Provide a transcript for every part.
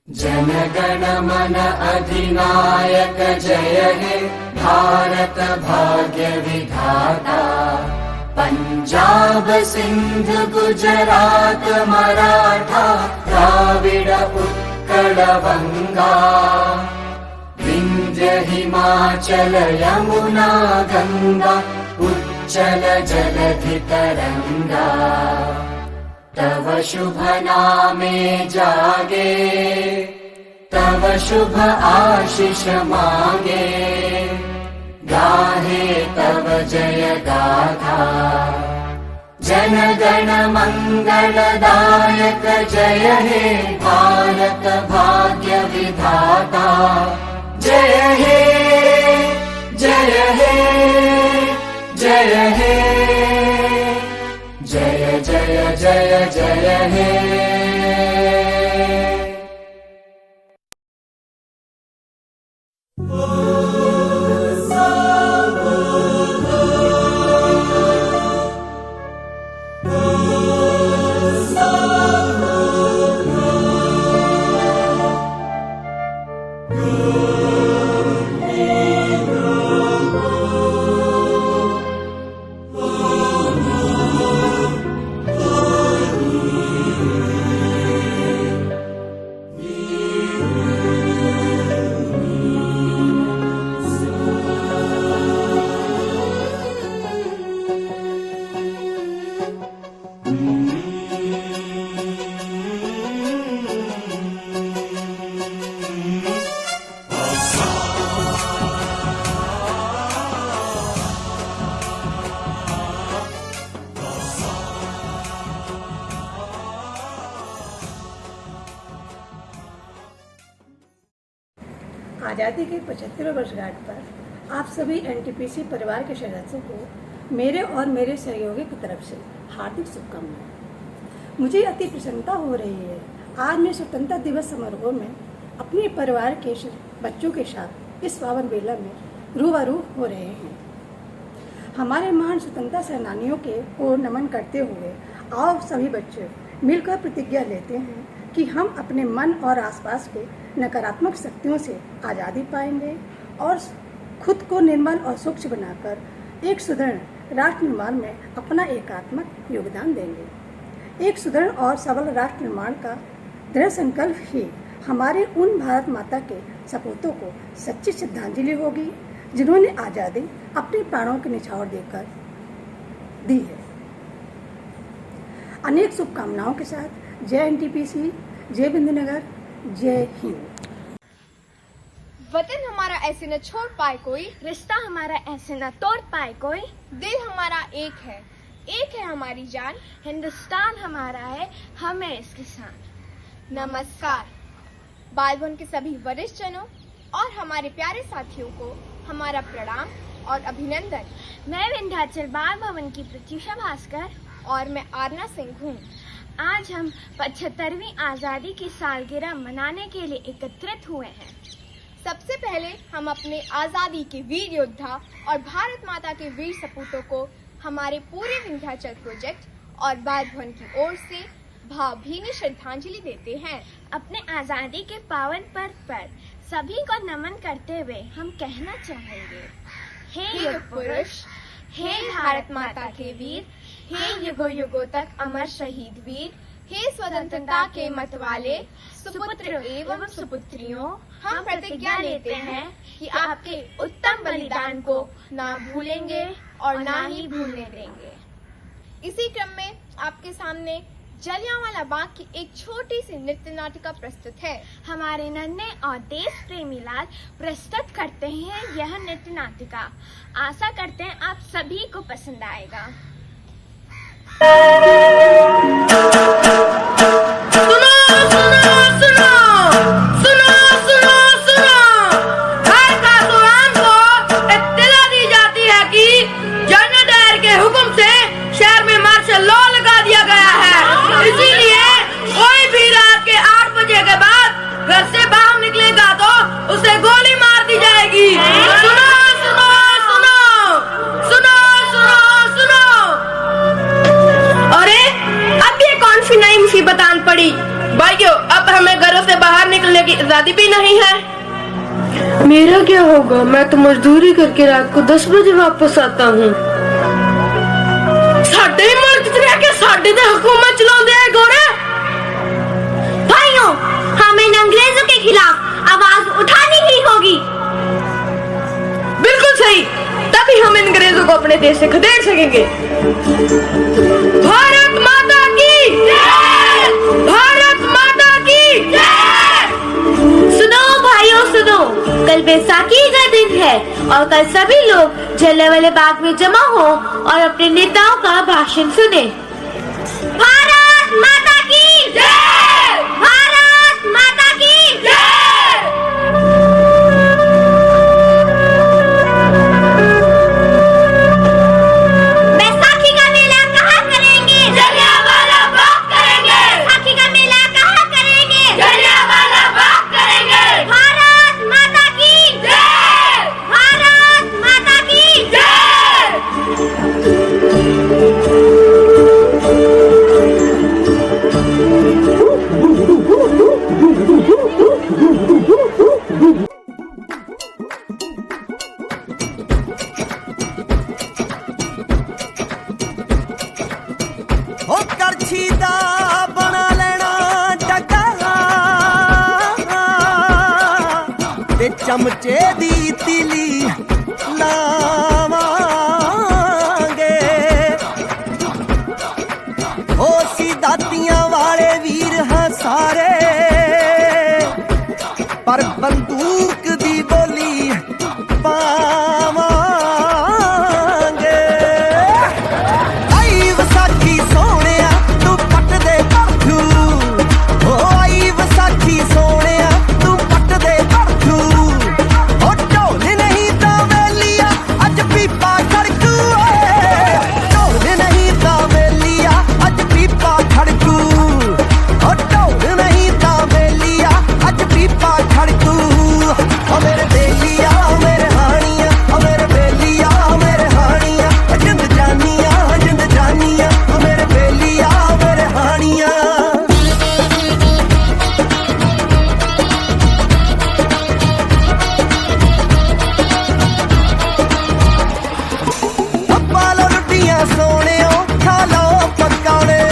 जनगण मन अधिनायक जय हे भारत भाग्य विधाता। पंजाब सिंध गुजरात मराठा द्राविड उत्कल बंगा। विंध्य हिमाचल यमुना गंगा उच्चल जलधि तरंगा। तव शुभ नामे जागे तव शुभ आशीष मांगे। गाहे तव जय गाथा जन गण मंगलदायक जय हे भारत भाग्य विधाता। जय हे जय हे जय हे जय जय जय जय हे। आज़ादी के 75वें वर्षगांठ पर आप सभी एनटीपीसी परिवार के सदस्यों को मेरे और मेरे सहयोगी की तरफ से हार्दिक शुभकामनाएं। मुझे अति प्रसन्नता हो रही है आज मैं स्वतंत्रता दिवस समारोह में अपने परिवार के बच्चों के साथ इस पावन बेला में रूबरू हो रहे हैं। हमारे महान स्वतंत्रता सेनानियों के ओर नमन करते हुए आओ सभी बच्चे मिलकर प्रतिज्ञा लेते हैं कि हम अपने मन और आसपास के नकारात्मक शक्तियों से आज़ादी पाएंगे और खुद को निर्मल और स्वच्छ बनाकर एक सुदृढ़ राष्ट्र निर्माण में अपना एकात्मक योगदान देंगे। एक सुदृढ़ और सबल राष्ट्र निर्माण का दृढ़ संकल्प ही हमारे उन भारत माता के सपूतों को सच्ची श्रद्धांजलि होगी जिन्होंने आज़ादी अपने प्राणों के निछावर देकर दी है। अनेक शुभकामनाओं के साथ जय एनटीपीसी, जय बिंदुनगर, जय हिंद। वतन हमारा ऐसे न छोड़ पाए कोई, रिश्ता हमारा ऐसे न तोड़ पाए कोई। दिल हमारा एक है हमारी जान। हिंदुस्तान हमारा है, हमें इसकी शान। नमस्कार बाल भवन के सभी वरिष्ठ जनों और हमारे प्यारे साथियों को हमारा प्रणाम और अभिनंदन। मैं विंध्याचल बाल भवन की प्रत्युषा भास्कर और मैं आरना सिंह हूँ। आज हम 75वीं आज़ादी की सालगिरह मनाने के लिए एकत्रित हुए हैं। सबसे पहले हम अपने आज़ादी के वीर योद्धा और भारत माता के वीर सपूतों को हमारे पूरे विंध्याचल प्रोजेक्ट और बाल भवन की ओर से भावभीनी श्रद्धांजलि देते हैं। अपने आज़ादी के पावन पर्व पर सभी को नमन करते हुए हम कहना चाहेंगे, हे युग पुरुष, हे भारत माता के वीर, हे युगों युगों तक अमर शहीद वीर, हे स्वतंत्रता के मतवाले सुपुत्र एवं सुपुत्रियों, हम प्रतिज्ञा लेते हैं कि आपके उत्तम बलिदान को ना भूलेंगे और ना ही भूलने देंगे। इसी क्रम में आपके सामने जलियांवाला बाग की एक छोटी सी नृत्य नाटिका प्रस्तुत है। हमारे नन्हे और देश प्रेमी लाल प्रस्तुत करते हैं यह नृत्य नाटिका। आशा करते हैं आप सभी को पसंद आएगा। बतान पड़ी भाइयों, अब हमें घरों से बाहर निकलने की आजादी भी नहीं है। मेरा क्या होगा? मैं तो मजदूरी करके रात को 10 बजे वापस आता हूँ। साडे मुल्क च रह के साडे ते हुकूमत चलाउंदे हैं गोरे। भाइयों, हमें इन अंग्रेजों के खिलाफ आवाज उठानी ही होगी। बिल्कुल सही, तभी हम इन अंग्रेजों को अपने देश से खदेड़ सकेंगे। भारत माता की जय! भारत माता की जय! सुनो भाइयों सुनो, कल बैसाखी का दिन है और कल सभी लोग जलियांवाला बाग में जमा हो और अपने नेताओं का भाषण सुने। भारत माता की जय! भारत माता की जय! बैसाखी का मेला कहाँ करेंगे? जलियांवाला बाग करेंगे। बैसाखी का मेला कहाँ करेंगे? जलियांवाला बाग करेंगे। भारत माता की जय! भारत माता की जय! ओ करछी दा बना लेना डगा ते चमचे दी तिली लावांगे। ओ सीधातियां वाले वीर हां सारे, पर बंदूक दी बोली पावांगे। आई विसाखी सोहणिया तू पट दे भड़थू, ओ आई विसाखी सोहणिया तू पट दे भड़थू। ओ ढोल नहीं तां वेलिया अज पीपा खड़कू, ढोल नहीं तां वेलिया अज पीपा खड़कू। ओ ढोल नहीं तां वेलिया अज पीपा खड़कू। ओ मेरे बेलिया मेरे हानिया, ओ मेरे बेलिया मेरे हानिया, जिंद जानिया ओ मेरे बेलिया मेरे हानिया। पप्पा लो रुटियां सोनियो खा लो पकौड़े,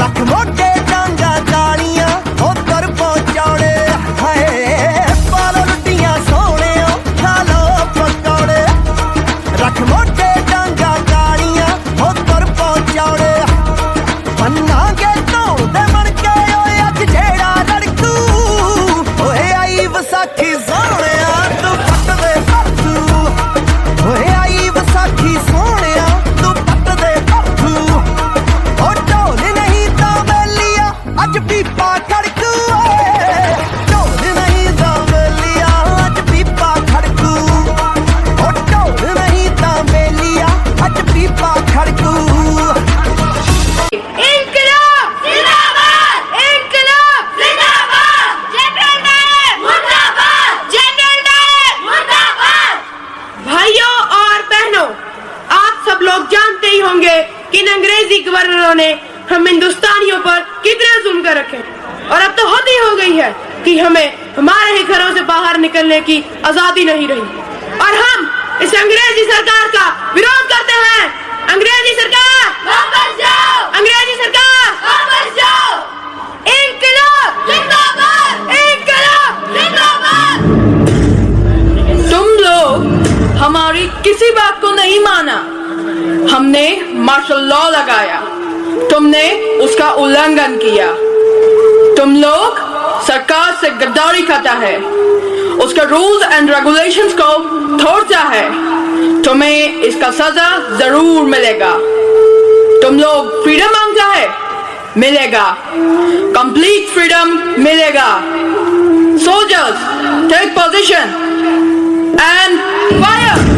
रख मोटे डांगा कालियां उधर पहुंचाउणे। हाय पप्पा लो रुटियां सोनियो खा लो पकौड़े, रख मोटे डांगा कालियां उधर पहुंचाउणे। बन्नांगे धौण दे मणके ओए अज जेड़ा लड़कू, ओए आई विसाखी सोहणिया तू पट दे भड़थू। ओए आई विसाखी सोहणिया तू पट दे भड़थू। ओ ढोल नहीं तां वेलिया अज पीपा खड़कू, ढोल नहीं तां वेलिया अज पीपा खड़कू। ओ ढोल नहीं तां वेलिया अज पीपा खड़कू। इनकलाब जिंदाबाद! इनकलाब जिंदाबाद! जनरल डायर मुर्दाबाद! जनरल डायर मुर्दाबाद! भाइयों और बहनों, आप सब लोग जानते ही होंगे कि इन अंग्रेजी गवर्नरों ने हम हिंदुस्तानियों पर कितने जुल्म कर रखे हैं। और अब तो हद ही हो गई है कि हमें हमारे ही घरों से बाहर निकलने की आजादी नहीं रही और हम इस अंग्रेजी सरकार का विरोध करते हैं। अंग्रेजी सरकार वापस जाओ! अंग्रेजी सरकार वापस जाओ! इनकलाब जिंदाबाद! इनकलाब जिंदाबाद! तुम लोग हमारी किसी बात को नहीं माना। हमने मार्शल लॉ लगाया, तुमने उसका उल्लंघन किया। तुम लोग सरकार से गद्दारी करता है, उसके रूल्स एंड रेगुलेशंस को तोड़ता है। तुम्हें इसका सजा जरूर मिलेगा। तुम लोग फ्रीडम मांगता है, मिलेगा। कंप्लीट फ्रीडम मिलेगा। Soldiers take position and fire.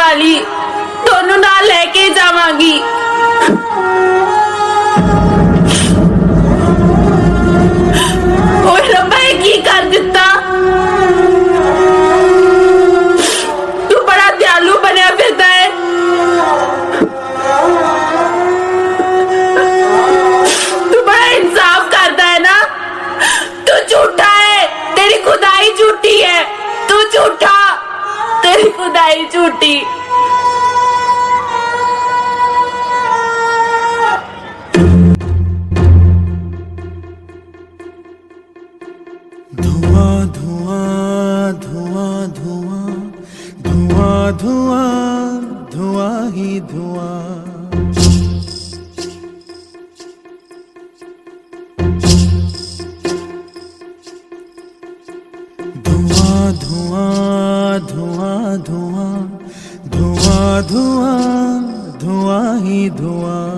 वाली दोनों नाल लेके जावांगी। ओए रब्बा की कर दिता, तू बड़ा दयालु बनया फिरदा है। तू बड़ा इंसाफ करता है ना। तू झूठा है, तेरी खुदाई झूठी है। तू झूठा, तेरी खुदाई झूठी। धुआं धुआं धुआं धुआं धुआं धुआं धुआं ही धुआं। धुआं धुआं धुआं धुआं धुआं धुआं धुआं ही धुआं।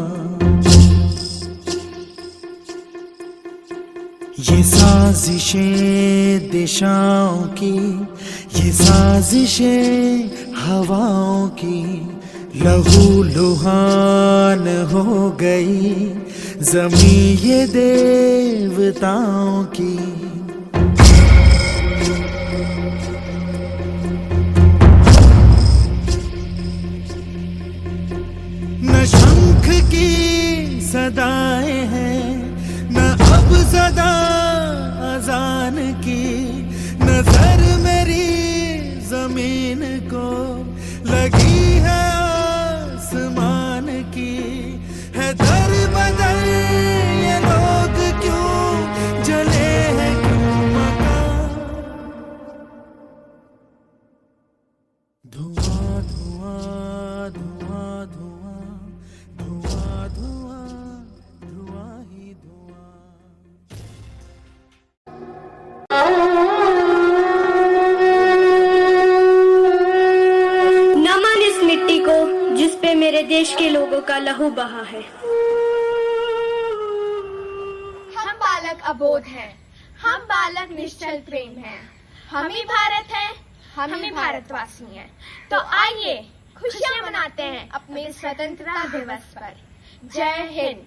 ये साजिशें दिशाओं की, ये साजिशें हवाओं की, लहू लुहान हो गई ज़मीं ये देवताओं की। न शंख की सदाएं हैं, न अब सदा अजान की। नजर मेरी जमीन को लगी है आसमान की। है दर बदर ये लोग क्यों जले हैं, क्यों मकान। धुआं धुआं धुआं धुआं धुआं धुआं धुआं ही धुआं। नमन इस मिट्टी को जिस पे मेरे देश के लोगों का लहू बहा है। हम बालक अबोध हैं, हम बालक निश्चल प्रेम हैं। हम ही भारत हैं, हम ही भारतवासी हैं। तो आइए खुशियां मनाते हैं अपने स्वतंत्रता दिवस पर। जय हिंद।